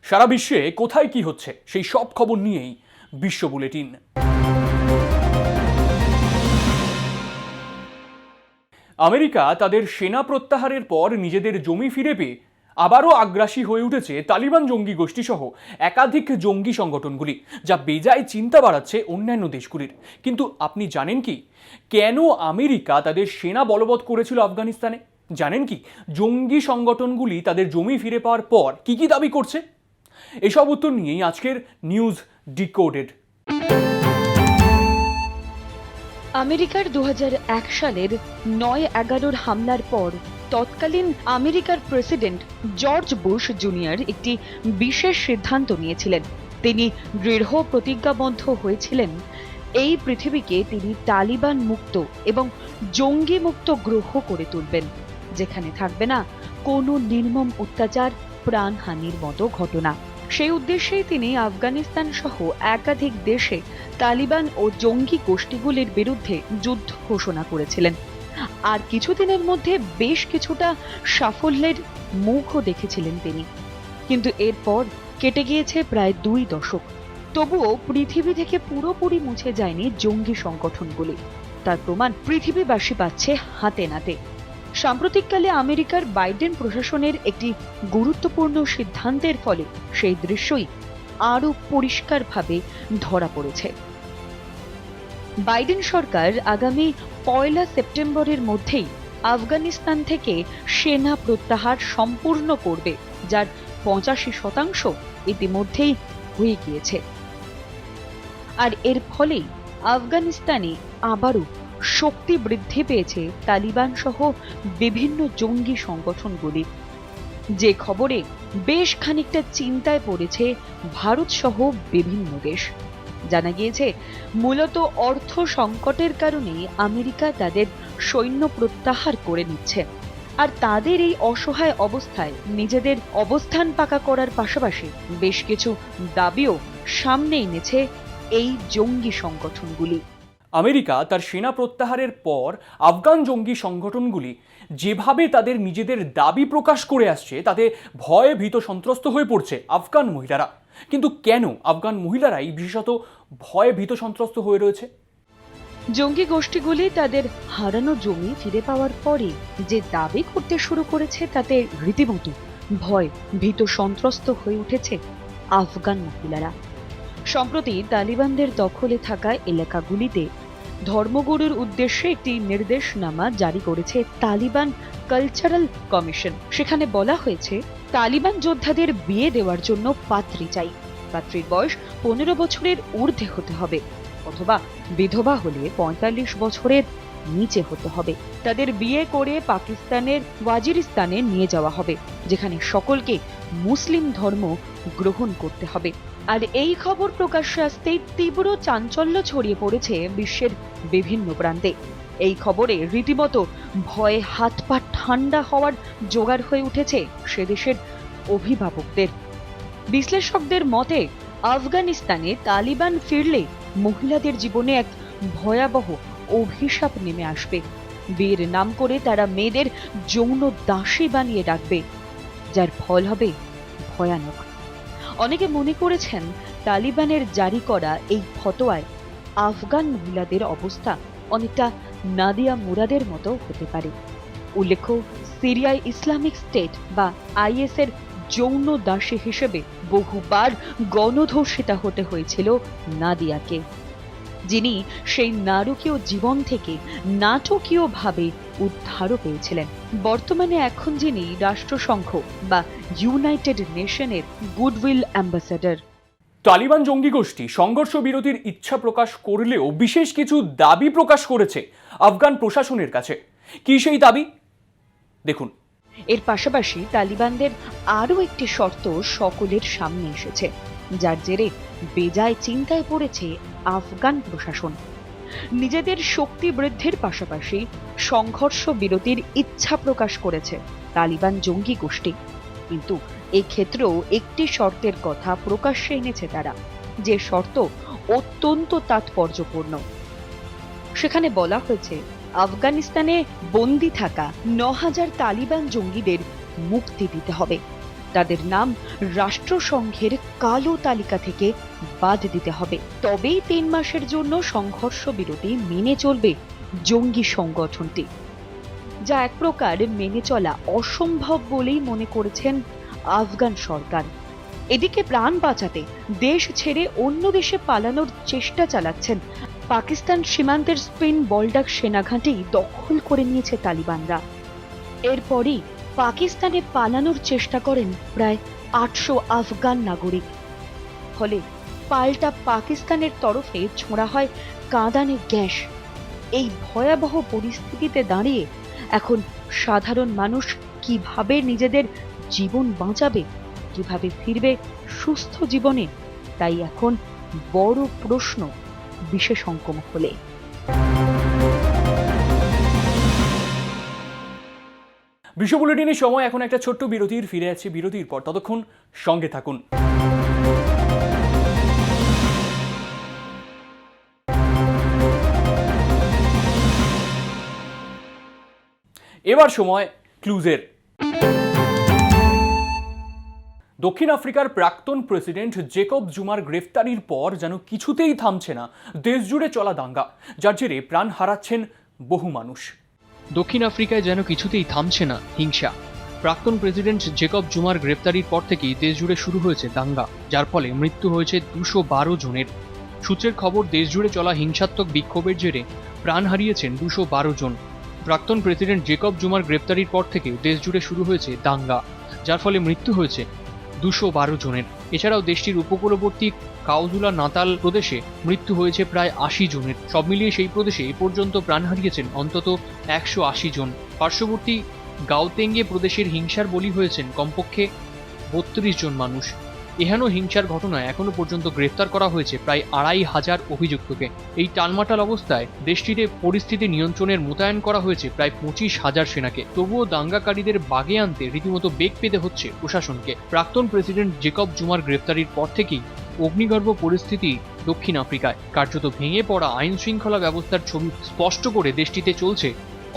সারা বিশ্বে কোথায় কি হচ্ছে সেই সব খবর নিয়েই বিশ্ব বুলেটিন। আমেরিকা তাদের সেনা প্রত্যাহারের পর নিজেদের জমি ফিরে পেয়ে আবারও আগ্রাসী হয়ে উঠেছে তালিবান জঙ্গি গোষ্ঠী সহ একাধিক জঙ্গি সংগঠনগুলি, যা বেজায় চিন্তা বাড়াচ্ছে অন্যান্য দেশগুলির। কিন্তু আপনি জানেন কি কেন আমেরিকা তাদের সেনা বলবৎ করেছিল আফগানিস্তানে? জানেন কি জঙ্গি সংগঠনগুলি তাদের জমি ফিরে পাওয়ার পর কি কি দাবি করছে? এসব উত্তর নিয়েই আজকের নিউজ ডিকোডেড। আমেরিকার 2001 সালের 9/11 হামলার পর তৎকালীন আমেরিকার প্রেসিডেন্ট জর্জ বুশ জুনিয়র একটি বিশেষ সিদ্ধান্ত নিয়েছিলেন। তিনি দৃঢ় প্রতিজ্ঞাবদ্ধ হয়েছিলেন এই পৃথিবীকে তিনি তালিবান মুক্ত এবং জঙ্গি মুক্ত গ্রহ করে তুলবেন, যেখানে থাকবে না কোনো নির্মম অত্যাচার, প্রাণহানির মতো ঘটনা। সেই উদ্দেশ্যেই তিনি আফগানিস্তান সহ একাধিক দেশে তালিবান ও জঙ্গি গোষ্ঠীগুলির বিরুদ্ধে যুদ্ধ ঘোষণা করেছিলেন। আর কিছুদিনের মধ্যে বেশ কিছুটা সাফল্যের মুখও দেখেছিলেন তিনি। কিন্তু এরপর কেটে গিয়েছে প্রায় 2 দশক। তবুও পৃথিবী থেকে পুরোপুরি মুছে যায়নি জঙ্গি সংগঠনগুলি। তার প্রমাণ পৃথিবীবাসী পাচ্ছে হাতে নাতে। সাম্প্রতিককালে আমেরিকার বাইডেন প্রশাসনের একটি গুরুত্বপূর্ণ সিদ্ধান্তের ফলে সেই দৃশ্যই আরও পরিষ্কারভাবে ধরা পড়েছে। বাইডেন সরকার আগামী 1 সেপ্টেম্বরের মধ্যেই আফগানিস্তান থেকে সেনা প্রত্যাহার সম্পূর্ণ করবে, যার 85% ইতিমধ্যেই হয়ে গিয়েছে। আর এর ফলেই আফগানিস্তানে আবারও শক্তি বৃদ্ধি পেয়েছে তালিবান সহ বিভিন্ন জঙ্গি সংগঠনগুলি, যে খবরে বেশ খানিকটা চিন্তায় পড়েছে ভারত সহ বিভিন্ন দেশ। জানা গিয়েছে মূলত অর্থ সংকটের কারণে আমেরিকা তাদের সৈন্য প্রত্যাহার করে নিচ্ছে। আর তাদের এই অসহায় অবস্থায় নিজেদের অবস্থান পাকা করার পাশাপাশি বেশ কিছু দাবিও সামনে এনেছে এই জঙ্গি সংগঠনগুলি। আমেরিকা তার সেনা প্রত্যাহারের পর আফগান জঙ্গি সংগঠনগুলি যেভাবে তাদের নিজেদের দাবি প্রকাশ করে আসছে, তাতে ভয়ে ভীত সন্ত্রস্ত হয়ে পড়ছে আফগান মহিলারা। কিন্তু কেন আফগান মহিলারাই বিশেষত ভয়ে ভীত সন্ত্রস্ত হয়ে রয়েছে? জঙ্গি গোষ্ঠীগুলি তাদের হারানো জমি ফিরে পাওয়ার পরে যে দাবি করতে শুরু করেছে, তাতে রীতিমতো ভয় ভীত সন্ত্রস্ত হয়ে উঠেছে আফগান মহিলারা। সম্প্রতি তালিবানদের দখলে থাকা এলাকাগুলিতে ধর্মগুরুর উদ্দেশ্যে একটি নির্দেশনামা জারি করেছে তালিবান কালচারাল কমিশন। সেখানে বলা হয়েছে তালিবান যোদ্ধাদের বিয়ে দেওয়ার জন্য পাত্রী চাই। পাত্রীর বয়স 15 বছরের ঊর্ধ্বে হতে হবে, অথবা বিধবা হলে 45 বছরের নিচে হতে হবে। তাদের বিয়ে করে পাকিস্তানের ওয়াজিরিস্তানে নিয়ে যাওয়া হবে, যেখানে সকলকে মুসলিম ধর্ম গ্রহণ করতে হবে। আর এই খবর প্রকাশ্যে আসতেই তীব্র চাঞ্চল্য ছড়িয়ে পড়েছে বিশ্বের বিভিন্ন প্রান্তে। এই খবরে রীতিমতো ভয়ে হাত পা ঠান্ডা হওয়ার জোগাড় হয়ে উঠেছে সে দেশের অভিভাবকদের। বিশ্লেষকদের মতে আফগানিস্তানে তালিবান ফিরলে মহিলাদের জীবনে এক ভয়াবহ অভিশাপ নেমে আসবে। বিয়ের নাম করে তারা মেয়েদের যৌন দাসী বানিয়ে রাখবে, যার ফল হবে ভয়ানক। অনেকে মনে করেছেন তালিবানের জারি করা এই ফতোয়ায় আফগান মহিলাদের অবস্থা অনেকটা নাদিয়া মুরাদের মতো হতে পারে। উল্লেখ্য, সিরিয়ায় ইসলামিক স্টেট বা IS এর যৌন দাসী হিসেবে বহুবার গণধর্ষিতা হতে হয়েছিল নাদিয়াকে, যিনি সেই নারকীয় জীবন থেকে নাটকীয়ভাবে উদ্ধারও পেয়েছিলেন। বর্তমানে এখন যিনি রাষ্ট্রসংঘ বা ইউনাইটেড নেশনের গুডউইল অ্যাম্বাসেডর। তালিবান জঙ্গি গোষ্ঠী সংঘর্ষ বিরতির ইচ্ছা প্রকাশ করলেও বিশেষ কিছু দাবি প্রকাশ করেছে আফগান প্রশাসনের কাছে। কি সেই দাবি দেখুন। এর পাশাপাশি তালিবানদের আরও একটি শর্ত সকলের সামনে এসেছে, যার জেরে বেজায় চিন্তায় পড়েছে আফগান প্রশাসন। নিজেদের শক্তি বৃদ্ধির পাশাপাশি সংঘর্ষ বিরতির ইচ্ছা প্রকাশ করেছে তালিবান জঙ্গি গোষ্ঠী। কিন্তু এক্ষেত্রেও একটি শর্তের কথা প্রকাশ্যে এনেছে তারা, যে শর্ত অত্যন্ত তাৎপর্যপূর্ণ। সেখানে বলা হয়েছে আফগানিস্তানে বন্দী থাকা 9000 তালিবান জঙ্গিদের মুক্তি দিতে হবে। তাদের নাম রাষ্ট্রসংঘের কালো তালিকা থেকে বাদ দিতে হবে। তবেই 3 মাসের জন্য সংঘর্ষ বিরতি মেনে চলবে জঙ্গি সংগঠনটি, যা এক প্রকার মেনে চলা অসম্ভব বলেই মনে করেছেন আফগান সরকার। এদিকে প্রাণ বাঁচাতে দেশ ছেড়ে অন্য দেশে পালানোর চেষ্টা চালাচ্ছেন পাকিস্তান সীমান্তের স্পিন বলডাক সেনাঘাঁটি দখল করে নিয়েছে তালিবানরা। এরপরই পাকিস্তানে পালানোর চেষ্টা করেন প্রায় 800 আফগান নাগরিক। ফলে পাল্টা পাকিস্তানের তরফে ছোঁড়া হয় কাঁদানে গ্যাস। এই ভয়াবহ পরিস্থিতিতে দাঁড়িয়ে এখন সাধারণ মানুষ কিভাবে নিজেদের জীবন বাঁচাবে, কিভাবে ফিরবে সুস্থ জীবনে, তাই এখন বড় প্রশ্ন বিশেষজ্ঞ মহলে। বিশ্ব বুলেটিনের সময় এখন একটা ছোট্ট বিরতির, ফিরে আছে বিরতির পর, ততক্ষণ সঙ্গে থাকুন। এবার সময় ক্লুজের। দক্ষিণ আফ্রিকার প্রাক্তন প্রেসিডেন্ট জেকব জুমার গ্রেফতারির পর যেন কিছুতেই থামছে না দেশ জুড়ে চলা দাঙ্গা, যার জেরে প্রাণ হারাচ্ছেন বহু মানুষ। দক্ষিণ আফ্রিকায় যেন কিছুতেই থামছে না হিংসা। প্রাক্তন প্রেসিডেন্ট জেকব জুমার গ্রেফতারির পর থেকেই দেশ জুড়ে শুরু হয়েছে দাঙ্গা, যার ফলে মৃত্যু হয়েছে 212 জনের। সূত্রের খবর, দেশ জুড়ে চলা হিংসাত্মক বিক্ষোভের জেরে প্রাণ হারিয়েছেন 212 জন। প্রাক্তন প্রেসিডেন্ট জেকব জুমার গ্রেফতারির পর থেকে দেশ জুড়ে শুরু হয়েছে দাঙ্গা, যার ফলে মৃত্যু হয়েছে 212 জনের। এছাড়াও দেশটির উপকূলবর্তী কাউজুলা নাতাল প্রদেশে মৃত্যু হয়েছে প্রায় 80 জনের। সব মিলিয়ে সেই প্রদেশে এ পর্যন্ত প্রাণ হারিয়েছেন অন্তত 180 জন। পার্শ্ববর্তী গাউতেঙ্গে প্রদেশের হিংসার বলি হয়েছেন কমপক্ষে 32 জন মানুষ। এহেন হিংসার ঘটনায় এখনো পর্যন্ত গ্রেফতার করা হয়েছে প্রায় 2500 অভিযুক্তকে। এই টালমাটাল অবস্থায় দেশটিতে পরিস্থিতি নিয়ন্ত্রণের মোতায়েন করা হয়েছে প্রায় 25,000 সেনাকে। তবুও দাঙ্গাকারীদের বাগে আনতে রীতিমতো বেগ পেতে হচ্ছে প্রশাসনকে। প্রাক্তন প্রেসিডেন্ট জেকব জুমার গ্রেফতারির পর থেকেই অগ্নিগর্ভ পরিস্থিতি দক্ষিণ আফ্রিকায়। কার্যত ভেঙে পড়া আইন শৃঙ্খলা ব্যবস্থার ছবি স্পষ্ট করে দেশটিতে চলছে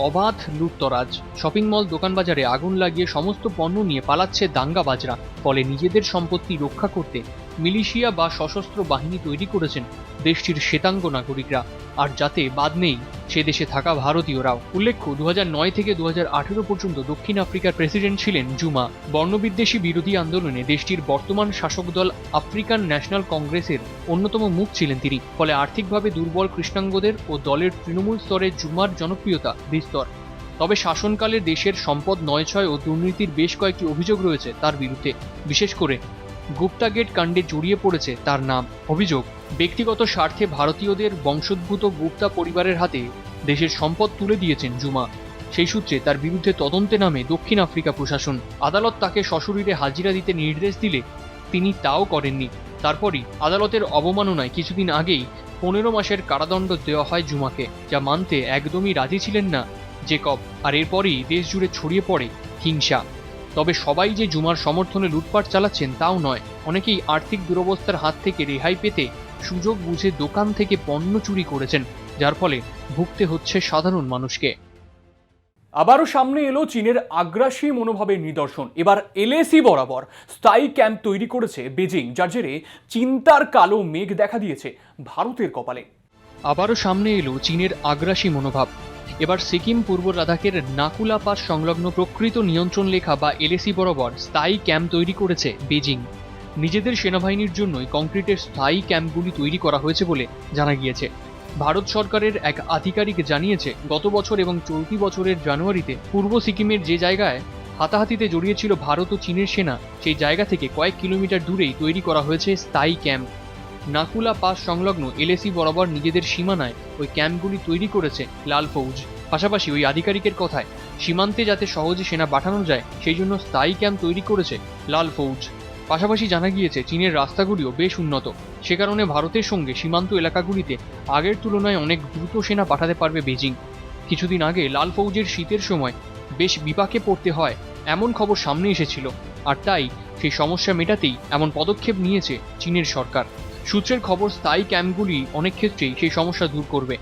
অবাধ লুটতরাজ। শপিং মল, দোকানবাজারে আগুন লাগিয়ে সমস্ত পণ্য নিয়ে পালাচ্ছে দাঙ্গাবাজরা। ফলে নিজেদের সম্পত্তি রক্ষা করতে মিলিশিয়া বা সশস্ত্র বাহিনী তৈরি করেছেন দেশটির শ্বেতাঙ্গ নাগরিকরা, আর যাতে বাদ নেই সে দেশে থাকা ভারতীয়রাও। উল্লেখ্য, 2009 থেকে 2018 পর্যন্ত দক্ষিণ আফ্রিকার প্রেসিডেন্ট ছিলেন জুমা। বর্ণবিদ্বেষী বিরোধী আন্দোলনে দেশটির বর্তমান শাসক দল আফ্রিকান ন্যাশনাল কংগ্রেসের অন্যতম মুখ ছিলেন তিনি। ফলে আর্থিকভাবে দুর্বল কৃষ্ণাঙ্গদের ও দলের তৃণমূল স্তরে জুমার জনপ্রিয়তা বিস্তর। তবে শাসনকালে দেশের সম্পদ নয়ছয় ও দুর্নীতির বেশ কয়েকটি অভিযোগ রয়েছে তার বিরুদ্ধে। বিশেষ করে গুপ্তা গেট কাণ্ডে জড়িয়ে পড়েছে তার নাম। অভিযোগ, ব্যক্তিগত স্বার্থে ভারতীয়দের বংশোদ্ভূত গুপ্তা পরিবারের হাতে দেশের সম্পদ তুলে দিয়েছেন জুমা। সেই সূত্রে তার বিরুদ্ধে তদন্তে নামে দক্ষিণ আফ্রিকা প্রশাসন। আদালত তাকে সশরীরে হাজিরা দিতে নির্দেশ দিলে তিনি তাও করেননি। তারপরই আদালতের অবমাননায় কিছুদিন আগেই 15 মাসের কারাদণ্ড দেওয়া হয় জুমাকে, যা মানতে একদমই রাজি ছিলেন না জেকব। আর এরপরই দেশ জুড়ে ছড়িয়ে পড়ে হিংসা। তবে সবাই যে জুমার সমর্থনে লুটপাট চালাচ্ছেন তাও নয়। অনেকেই আর্থিক দুরবস্থার হাত থেকে রেহাই পেতে সুযোগ বুঝে দোকান থেকে পণ্য চুরি করেছেন, যার ফলে ভুগতে হচ্ছে সাধারণ মানুষকে। আবারও সামনে এলো চীনের আগ্রাসী মনোভাবের নিদর্শন। এবার এলএসি বরাবর স্থায়ী ক্যাম্প তৈরি করেছে বেজিং, যার জেরে চিন্তার কালো মেঘ দেখা দিয়েছে ভারতের কপালে। আবারও সামনে এলো চীনের আগ্রাসী মনোভাব। এবার সিকিম পূর্ব লাদাখের নাকুলা পাস সংলগ্ন প্রকৃত নিয়ন্ত্রণ রেখা বা এলএসি বরাবর স্থায়ী ক্যাম্প তৈরি করেছে বেজিং। নিজেদের সেনাবাহিনীর জন্যই কংক্রিটের স্থায়ী ক্যাম্পগুলি তৈরি করা হয়েছে বলে জানা গিয়েছে। ভারত সরকারের এক আধিকারিক জানিয়েছে, গত বছর এবং চলতি বছরের জানুয়ারিতে পূর্ব সিকিমের যে জায়গায় হাতাহাতিতে জড়িয়েছিল ভারত ও চীনের সেনা, সেই জায়গা থেকে কয়েক কিলোমিটার দূরেই তৈরি করা হয়েছে স্থায়ী ক্যাম্প। নাকুলা পাস সংলগ্ন এলএসি বরাবর নিজেদের সীমানায় ওই ক্যাম্পগুলি তৈরি করেছে লাল ফৌজ। পাশাপাশি ওই আধিকারিকের কথায়, সীমান্তে যাতে সহজে সেনা পাঠানো যায় সেই জন্য স্থায়ী ক্যাম্প তৈরি করেছে লাল ফৌজ। পাশাপাশি জানা গিয়েছে চীনের রাস্তাগুলিও বেশ উন্নত, সে কারণে ভারতের সঙ্গে সীমান্ত এলাকাগুলিতে আগের তুলনায় অনেক দ্রুত সেনা পাঠাতে পারবে বেজিং। কিছুদিন আগে লাল ফৌজের শীতের সময় বেশ বিপাকে পড়তে হয় এমন খবর সামনে এসেছিল, আর তাই সেই সমস্যা মেটাতেই এমন পদক্ষেপ নিয়েছে চীনের সরকার। সূত্রের খবর, স্থায়ী ক্যাম্পগুলি অনেক ক্ষেত্রেই সেই সমস্যা দূর করবে,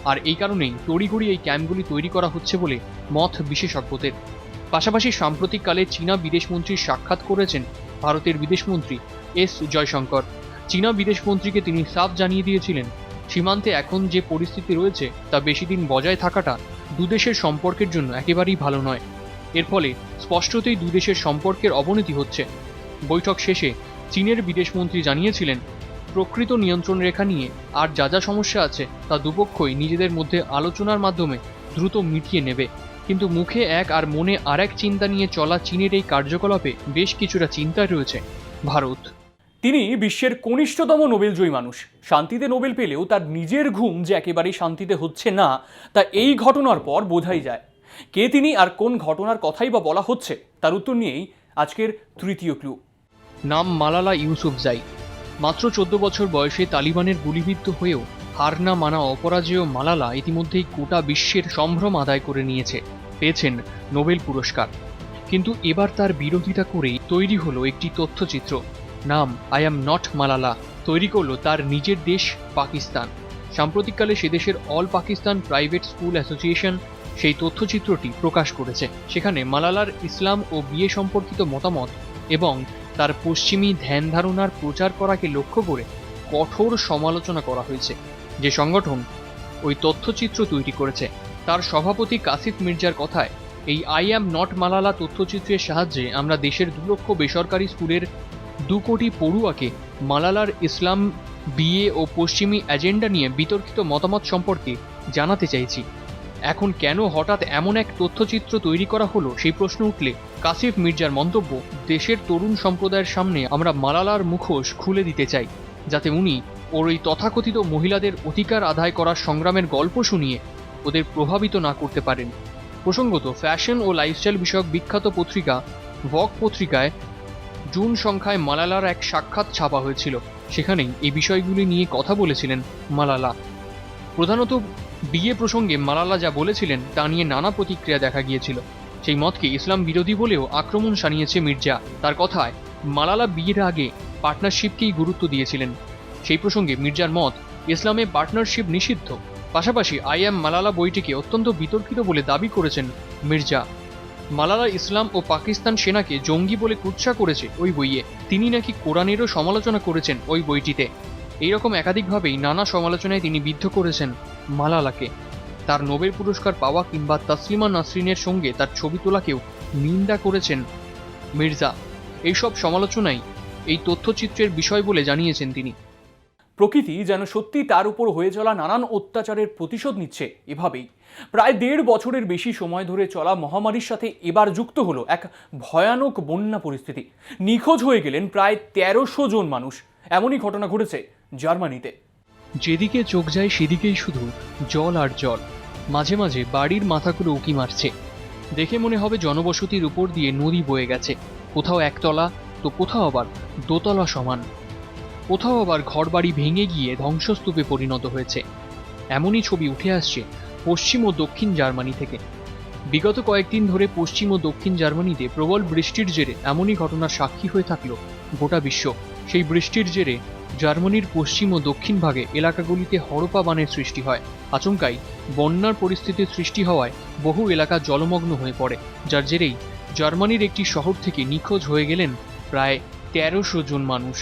আর এই কারণেই তড়িঘড়ি এই ক্যাম্পগুলি তৈরি করা হচ্ছে বলে মত বিশেষজ্ঞদের। পাশাপাশি সাম্প্রতিককালে চীনা বিদেশমন্ত্রীর সাক্ষাৎ করেছেন ভারতের বিদেশমন্ত্রী এস জয়শঙ্কর। চীনা বিদেশমন্ত্রীকে তিনি সাফ জানিয়ে দিয়েছিলেন, সীমান্তে এখন যে পরিস্থিতি রয়েছে তা বেশি দিন বজায় থাকাটা দুদেশের সম্পর্কের জন্য একেবারেই ভালো নয়। এর ফলে স্পষ্টতই দুদেশের সম্পর্কের অবনতি হচ্ছে। বৈঠক শেষে চীনের বিদেশমন্ত্রী জানিয়েছিলেন, প্রকৃত নিয়ন্ত্রণ রেখা নিয়ে আর যা যা সমস্যা আছে তা দুপক্ষই নিজেদের মধ্যে আলোচনার মাধ্যমে দ্রুত মিটিয়ে নেবে। কিন্তু মুখে এক আর মনে আর এক চিন্তা নিয়ে চলা চীনের এই কার্যকলাপে বেশ কিছুটা চিন্তায় রয়েছে ভারত। তিনি বিশ্বের কনিষ্ঠতম নোবেলজয়ী মানুষ। শান্তিতে নোবেল পেলেও তার নিজের ঘুম যে একেবারেই শান্তিতে হচ্ছে না তা এই ঘটনার পর বোঝাই যায়। কে তিনি আর কোন ঘটনার কথাই বা বলা হচ্ছে, তার উত্তর নিয়েই আজকের তৃতীয় ক্লু। নাম মালালা ইউসুফজাই। মাত্র 14 বছর বয়সে তালিবানের গুলিবিদ্ধ হয়েও হার না মানা অপরাজেয় মালালা ইতিমধ্যেই গোটা বিশ্বের সম্ভ্রম আদায় করে নিয়েছে, পেয়েছেন নোবেল পুরস্কার। কিন্তু এবার তার বিরোধিতা করেই তৈরি হলো একটি তথ্যচিত্র। নাম আই অ্যাম নট মালালা তৈরি করলো তার নিজের দেশ পাকিস্তান। সাম্প্রতিককালে সে দেশের all Pakistan private school association সেই তথ্যচিত্রটি প্রকাশ করেছে। সেখানে মালালার ইসলাম ও বিয়ে সম্পর্কিত মতামত এবং তার পশ্চিমী ধ্যান ধারণার প্রচার করাকে লক্ষ্য করে কঠোর সমালোচনা করা হয়েছে। যে সংগঠন ওই তথ্যচিত্র তৈরি করেছে তার সভাপতি কাসিফ মির্জার কথায়, এই আই অ্যাম নট মালালা তথ্যচিত্রের সাহায্যে আমরা দেশের 2 লক্ষ বেসরকারি স্কুলের 2 কোটি পড়ুয়াকে মালালার ইসলাম, বিয়ে ও পশ্চিমী এজেন্ডা নিয়ে বিতর্কিত মতামত সম্পর্কে জানাতে চাইছি। এখন কেন হঠাৎ এমন এক তথ্যচিত্র তৈরি করা হলো সেই প্রশ্ন উঠলে কাসিফ মির্জার মন্তব্য, দেশের তরুণ সম্প্রদায়ের সামনে আমরা মালালার মুখোশ খুলে দিতে চাই, যাতে উনি ওর ওই তথাকথিত মহিলাদের অধিকার আদায় করার সংগ্রামের গল্প শুনিয়ে ওদের প্রভাবিত না করতে পারেন। প্রসঙ্গত, ফ্যাশন ও লাইফস্টাইল বিষয়ক বিখ্যাত পত্রিকা ভগ পত্রিকায় জুন সংখ্যায় মালালার এক সাক্ষাৎ ছাপা হয়েছিল। সেখানেই এই বিষয়গুলি নিয়ে কথা বলেছিলেন মালালা। প্রধানত বিয়ে প্রসঙ্গে মালালা যা বলেছিলেন তা নিয়ে নানা প্রতিক্রিয়া দেখা গিয়েছিল। সেই মতকে ইসলাম বিরোধী বলেও আক্রমণ শানিয়েছে মির্জা। তার কথায় মালালা বিয়ের আগে পার্টনারশিপকেই গুরুত্ব দিয়েছিলেন। সেই প্রসঙ্গে মির্জার মত, ইসলামে পার্টনারশিপ নিষিদ্ধ। পাশাপাশি আই অ্যাম মালালা বইটিকে অত্যন্ত বিতর্কিত বলে দাবি করেছেন মির্জা। মালালা ইসলাম ও পাকিস্তান সেনাকে জঙ্গি বলে কুৎসা করেছে ওই বইয়ে। তিনি নাকি কোরআনেরও সমালোচনা করেছেন ওই বইটিতে। এইরকম একাধিকভাবেই নানা সমালোচনায় তিনি বিদ্ধ করেছেন মালালাকে। তার নোবেল পুরস্কার পাওয়া কিংবা তাসলিমা নাসরিনের সঙ্গে তার ছবি তোলাকেও নিন্দা করেছেন মির্জা। এইসব সমালোচনাই এই তথ্যচিত্রের বিষয় বলে জানিয়েছেন তিনি। প্রকৃতি যেন সত্যি তার উপর হয়ে চলা নানান অত্যাচারের প্রতিশোধ নিচ্ছে। এভাবেই প্রায় 1.5 বছরের বেশি সময় ধরে চলা মহামারীর সাথে এবার যুক্ত হলো এক ভয়ানক বন্যা পরিস্থিতি। নিখোঁজ হয়ে গেলেন প্রায় 1300 জন মানুষ। এমনই ঘটনা ঘটেছে জার্মানিতে। যেদিকে চোখ যায় সেদিকেই শুধু জল আর জল। মাঝে মাঝে বাড়ির মাথাগুলো উঁকি মারছে। দেখে মনে হবে জনবসতির উপর দিয়ে নদী বয়ে গেছে। কোথাও একতলা তো কোথাও আবার দোতলা সমান। কোথাও আবার ঘরবাড়ি ভেঙে গিয়ে ধ্বংসস্তূপে পরিণত হয়েছে। এমনই ছবি উঠে আসছে পশ্চিম ও দক্ষিণ জার্মানি থেকে। বিগত কয়েকদিন ধরে পশ্চিম ও দক্ষিণ জার্মানিতে প্রবল বৃষ্টির জেরে এমনই ঘটনার সাক্ষী হয়ে থাকল গোটা বিশ্ব। সেই বৃষ্টির জেরে জার্মানির পশ্চিম ও দক্ষিণ ভাগে এলাকাগুলিতে হড়পা বানের সৃষ্টি হয়। আচমকাই বন্যার পরিস্থিতির সৃষ্টি হওয়ায় বহু এলাকা জলমগ্ন হয়ে পড়ে, যার জেরেই জার্মানির একটি শহর থেকে নিখোঁজ হয়ে গেলেন প্রায় 1300 জন মানুষ।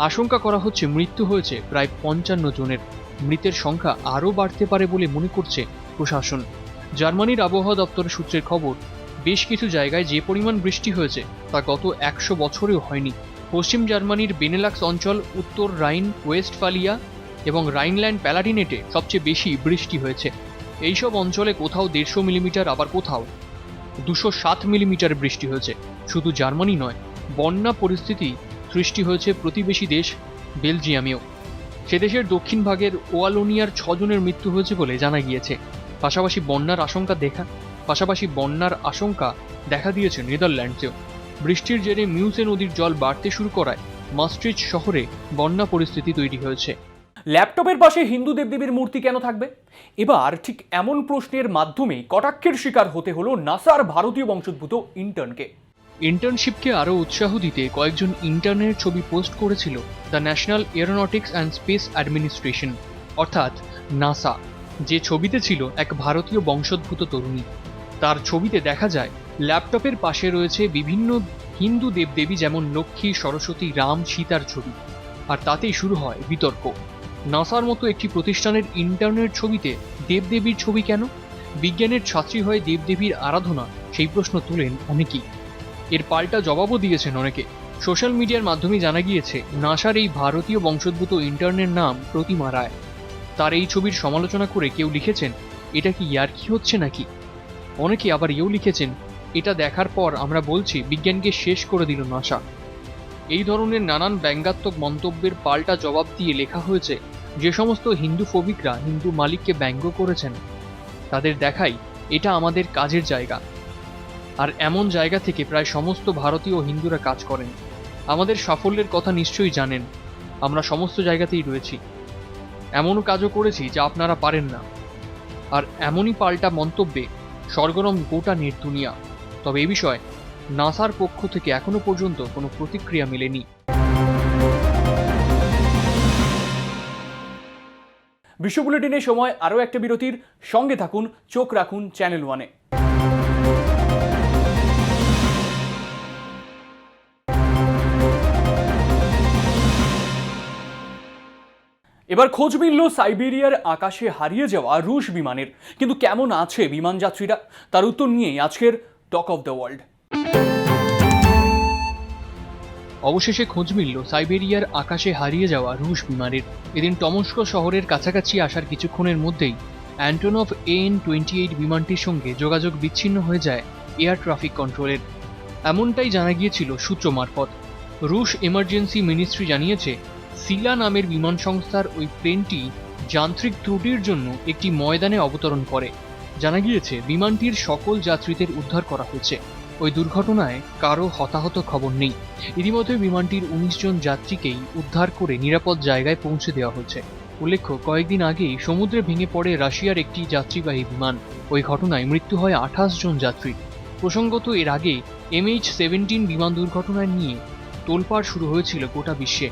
আশঙ্কা করা হচ্ছে মৃত্যু হয়েছে প্রায় 55 জনের। মৃতের সংখ্যা আরও বাড়তে পারে বলে মনে করছে প্রশাসন। জার্মানির আবহাওয়া দপ্তরের সূত্রের খবর, বেশ কিছু জায়গায় যে পরিমাণ বৃষ্টি হয়েছে তা গত 100 বছরেও হয়নি। পশ্চিম জার্মানির বেনেলাক্স অঞ্চল, উত্তর রাইন ওয়েস্টফালিয়া এবং রাইনল্যান্ড প্যালাটিনেটে সবচেয়ে বেশি বৃষ্টি হয়েছে। এইসব অঞ্চলে কোথাও 150 মিলিমিটার, আবার কোথাও 207 মিলিমিটার বৃষ্টি হয়েছে। শুধু জার্মানি নয়, বন্যা পরিস্থিতি সৃষ্টি হয়েছে প্রতিবেশী দেশ বেলজিয়ামেও। সে দেশের দক্ষিণ ভাগের ওয়ালোনিয়ার 6 জনের মৃত্যু হয়েছে বলে জানা গিয়েছে। পাশাপাশি বন্যার আশঙ্কা দেখা দিয়েছে নেদারল্যান্ডসেও। বৃষ্টির জেরে মিউসে নদীর জল বাড়তে শুরু করায় মাস্ট্রিচ শহরে বন্যা পরিস্থিতি তৈরি হয়েছে। ল্যাপটপের পাশে হিন্দু দেবদেবীর মূর্তি কেন থাকবে? এবার ঠিক এমন প্রশ্নের মাধ্যমেই কটাক্ষের শিকার হতে হলো নাসার ভারতীয় বংশোদ্ভূত ইন্টার্নকে। ইন্টার্নশিপকে আরও উৎসাহ দিতে কয়েকজন ইন্টার্নের ছবি পোস্ট করেছিল the national aeronautics and space administration, অর্থাৎ নাসা। যে ছবিতে ছিল এক ভারতীয় বংশোদ্ভূত তরুণী। তার ছবিতে দেখা যায় ল্যাপটপের পাশে রয়েছে বিভিন্ন হিন্দু দেবদেবী যেমন লক্ষ্মী, সরস্বতী, রাম, সীতার ছবি। আর তাতেই শুরু হয় বিতর্ক। নাসার মতো একটি প্রতিষ্ঠানের ইন্টারনেট ছবিতে দেবদেবীর ছবি কেন? বিজ্ঞানের ছাত্রী হয়ে দেবদেবীর আরাধনা, সেই প্রশ্ন তুলেন অনেকেই। এর পাল্টা জবাবও দিয়েছেন অনেকে। সোশ্যাল মিডিয়ার মাধ্যমে জানা গিয়েছে নাসার এই ভারতীয় বংশোদ্ভূত ইন্টার্নের নাম প্রতিমা রায়। তার এই ছবির সমালোচনা করে কেউ লিখেছেন, এটা কি ইয়ার্কি হচ্ছে নাকি? অনেকে আবার এও লিখেছেন, এটা দেখার পর আমরা বলছি বিজ্ঞানকে শেষ করে দিল নাসা। এই ধরনের নানান ব্যঙ্গাত্মক মন্তব্যের পাল্টা জবাব দিয়ে লেখা হয়েছে, যে সমস্ত হিন্দু ফোবিকরা হিন্দু মালিককে ব্যঙ্গ করেছেন তাদের দেখাই এটা আমাদের কাজের জায়গা। আর এমন জায়গা থেকে প্রায় সমস্ত ভারতীয় হিন্দুরা কাজ করেন। আমাদের সাফল্যের কথা নিশ্চয়ই জানেন। আমরা সমস্ত জায়গাতেই রয়েছি, এমনও কাজও করেছি যা আপনারা পারেন না। আর এমনই পাল্টা মন্তব্যে সরগরম গোটা নেট দুনিয়া। তবে এ বিষয়ে নাসার পক্ষ থেকে এখনো পর্যন্ত কোনো প্রতিক্রিয়া মেলেনি। বিশ্ব বুলেটিনের সময় আরও একটা বিরতির। সঙ্গে থাকুন, চোখ রাখুন চ্যানেল ওয়ানে। এবার খোঁজ মিলল সাইবেরিয়ার আকাশে হারিয়ে যাওয়া রুশ বিমানের। কিন্তু কেমন আছে বিমান যাত্রীরা, তার উত্তর নিয়েই আজকের টক অফ দ্য ওয়ার্ল্ড। অবশেষে খোঁজ মিলল সাইবেরিয়ার আকাশে হারিয়ে যাওয়া রুশ বিমানের। এদিন টমস্ক শহরের কাছাকাছি আসার কিছুক্ষণের মধ্যেই অ্যান্টনভ AN-28 বিমানটির সঙ্গে যোগাযোগ বিচ্ছিন্ন হয়ে যায় এয়ার ট্রাফিক কন্ট্রোলের। এমনটাই জানা গিয়েছিল সূত্র মারফত। রুশ এমার্জেন্সি মিনিস্ট্রি জানিয়েছে, সিলা নামের বিমান সংস্থার ওই প্লেনটি যান্ত্রিক ত্রুটির জন্য একটি ময়দানে অবতরণ করে। জানা গিয়েছে বিমানটির সকল যাত্রীদের উদ্ধার করা হয়েছে। ওই দুর্ঘটনায় কারো হতাহত খবর নেই। ইতিমধ্যে বিমানটির 19 জন যাত্রীকেই উদ্ধার করে নিরাপদ জায়গায় পৌঁছে দেওয়া হয়েছে। উল্লেখ্য, কয়েকদিন আগেই সমুদ্রে ভেঙে পড়ে রাশিয়ার একটি যাত্রীবাহী বিমান। ওই ঘটনায় মৃত্যু হয় 28 জন যাত্রী। প্রসঙ্গত, এর আগে MH17 বিমান দুর্ঘটনায় নিয়ে তোলপাড় শুরু হয়েছিল গোটা বিশ্বে।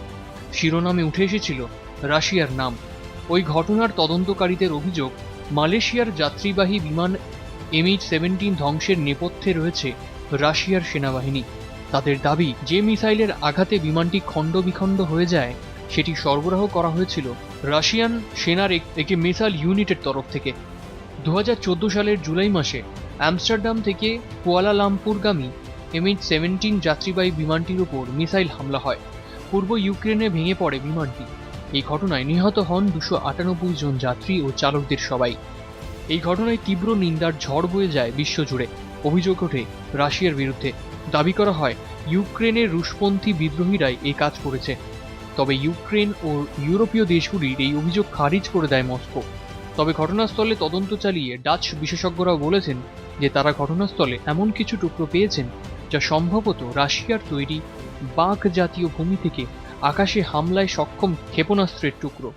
শিরোনামে উঠে এসেছিল রাশিয়ার নাম। ওই ঘটনার তদন্তকারীদের অভিযোগ, মালয়েশিয়ার যাত্রীবাহী বিমান MH17 ধ্বংসের নেপথ্যে রয়েছে রাশিয়ার সেনাবাহিনী। তাদের দাবি, যে মিসাইলের আঘাতে বিমানটি খণ্ডবিখণ্ড হয়ে যায় সেটি সরবরাহ করা হয়েছিল রাশিয়ান সেনার একটি মিসাইল ইউনিটের তরফ থেকে। 2014 সালের জুলাই মাসে আমস্টারডাম থেকে কুয়ালালামপুরগামী MH17 যাত্রীবাহী বিমানটির উপর মিসাইল হামলা হয়। পূর্ব ইউক্রেনে ভেঙে পড়ে বিমানটি। এই ঘটনায় নিহত হন 298 জন যাত্রী ও চালকদের সবাই। এই ঘটনায় তীব্র নিন্দার ঝড় বয়ে যায় বিশ্বজুড়ে। অভিযোগ ওঠে রাশিয়ার বিরুদ্ধে। দাবি করা হয় ইউক্রেনের রুশপন্থী বিদ্রোহীরাই এই কাজ করেছে। তবে ইউক্রেন ও ইউরোপীয় দেশগুলির এই অভিযোগ খারিজ করে দেয় মস্কো। তবে ঘটনাস্থলে তদন্ত চালিয়ে ডাচ বিশেষজ্ঞরাও বলেছেন যে তারা ঘটনাস্থলে এমন কিছু টুকরো পেয়েছেন যা সম্ভবত রাশিয়ার তৈরি বাঘ জাতীয় ভূমি থেকে আকাশে হামলায় সক্ষম ক্ষেপণাস্ত্রের টুকরো।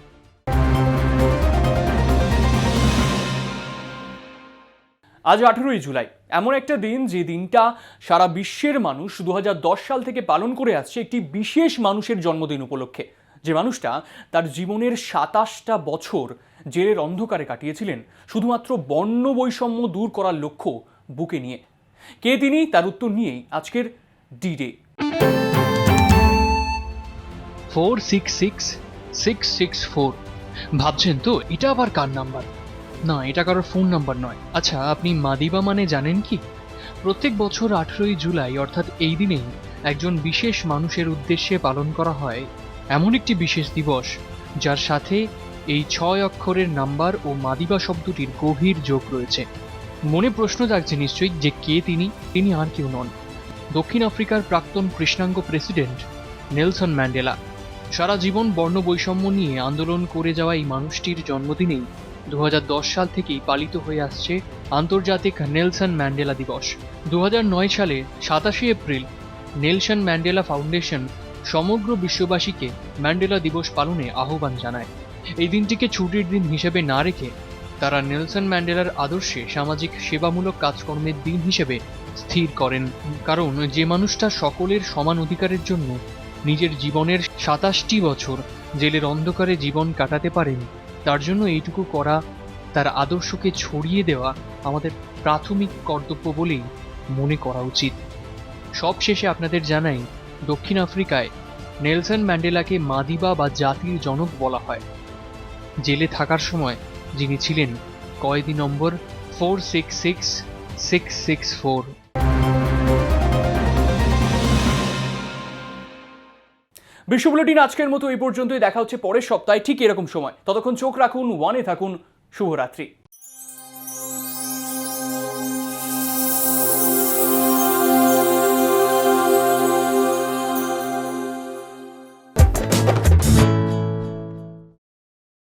আজ 18ই জুলাই, এমন একটা দিন যে দিনটা সারা বিশ্বের মানুষ 2010 সাল থেকে পালন করে আসছে একটি বিশেষ মানুষের জন্মদিন উপলক্ষে। যে মানুষটা তার জীবনের 27টা বছর জেলের অন্ধকারে কাটিয়েছিলেন শুধুমাত্র বর্ণ বৈষম্য দূর করার লক্ষ্য বুকে নিয়ে। কে তিনি, তার উত্তর নিয়েই আজকের ডি-ডে। 466664। ভাবছেন তো এটা আবার কার নাম্বার? না, এটা কারোর ফোন নাম্বার নয়। আচ্ছা, আপনি মাদিবা মানে জানেন কি? প্রত্যেক বছর 18ই জুলাই অর্থাৎ এই দিনেই একজন বিশেষ মানুষের উদ্দেশ্যে পালন করা হয় এমন একটি বিশেষ দিবস যার সাথে এই 6 অক্ষরের নাম্বার ও মাদিবা শব্দটির গভীর যোগ রয়েছে। মনে প্রশ্ন জাগছে নিশ্চয়ই যে কে তিনি? তিনি আর কেউ নন, দক্ষিণ আফ্রিকার প্রাক্তন কৃষ্ণাঙ্গ প্রেসিডেন্ট নেলসন ম্যান্ডেলা। সারা জীবন বর্ণ বৈষম্য নিয়ে আন্দোলন করে যাওয়া এই মানুষটির জন্মদিনেই 2010 সাল থেকেই পালিত হয়ে আসছে আন্তর্জাতিক নেলসন ম্যান্ডেলা দিবস। 2009 সালে 27 এপ্রিল নেলসন ম্যান্ডেলা ফাউন্ডেশন সমগ্র বিশ্ববাসীকে ম্যান্ডেলা দিবস পালনে আহ্বান জানায়। এই দিনটিকে ছুটির দিন হিসেবে না রেখে তারা নেলসন ম্যান্ডেলার আদর্শে সামাজিক সেবামূলক কাজকর্মের দিন হিসেবে স্থির করেন। কারণ যে মানুষটা সকলের সমান অধিকারের জন্য নিজের জীবনের 27টি বছর জেলের অন্ধকারে জীবন কাটাতে পারেন, তার জন্য এইটুকু করা, তার আদর্শকে ছড়িয়ে দেওয়া আমাদের প্রাথমিক কর্তব্য বলেই মনে করা উচিত। সব শেষে আপনাদের জানাই, দক্ষিণ আফ্রিকায় নেলসন ম্যান্ডেলাকে মাদিবা বা জাতির জনক বলা হয়। জেলে থাকার সময় যিনি ছিলেন কয়েদি নম্বর 466664। বিশ্ব বুলেটিন আজকের মতো এই পর্যন্তই। দেখা হচ্ছে পরের সপ্তাহে ঠিক এরকম সময়। ততক্ষণ চোখ রাখুন, ওয়ানে থাকুন। শুভরাত্রি।